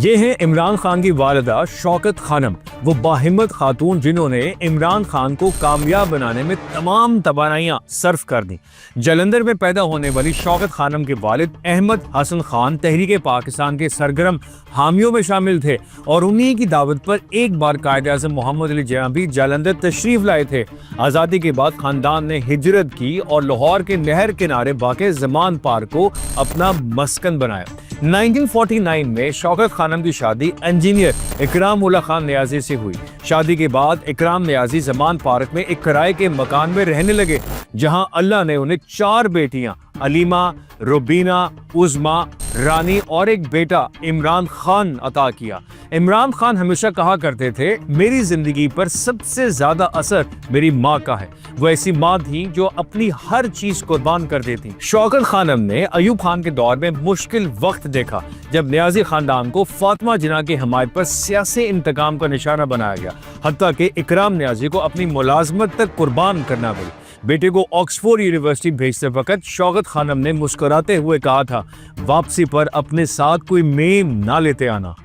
یہ ہیں عمران خان کی والدہ شوکت خانم، وہ باہمت خاتون جنہوں نے عمران خان کو کامیاب بنانے میں تمام توانائیاں صرف کر دیں۔ جلندھر میں پیدا ہونے والی شوکت خانم کے والد احمد حسن خان تحریک پاکستان کے سرگرم حامیوں میں شامل تھے اور انہی کی دعوت پر ایک بار قائد اعظم محمد علی جناح بھی جلندھر تشریف لائے تھے۔ آزادی کے بعد خاندان نے ہجرت کی اور لاہور کے نہر کنارے واقع زمان پارک کو اپنا مسکن بنایا۔ 1949 میں شوکت خانم کی شادی انجینئر اکرام اللہ خان نیازی سے ہوئی۔ شادی کے بعد اکرام نیازی زمان پارک میں ایک کرائے کے مکان میں رہنے لگے، جہاں اللہ نے انہیں 4 بیٹیاں علیمہ، روبینہ، عظمیٰ، رانی اور ایک بیٹا عمران خان عطا کیا۔ عمران خان ہمیشہ کہا کرتے تھے، میری زندگی پر سب سے زیادہ اثر میری ماں کا ہے۔ وہ ایسی ماں تھی جو اپنی ہر چیز قربان کر دیتی۔ شوکت خانم نے ایوب خان کے دور میں مشکل وقت دیکھا جب نیازی خاندان کو فاطمہ جناح کی حمایت پر سیاسی انتقام کا نشانہ بنایا گیا، حتیٰ کہ اکرام نیازی کو اپنی ملازمت تک قربان کرنا پڑی۔ بیٹے کو آکسفورڈ یونیورسٹی بھیجتے وقت شوکت خانم نے مسکراتے ہوئے کہا تھا، واپسی پر اپنے ساتھ کوئی میم نہ لیتے آنا۔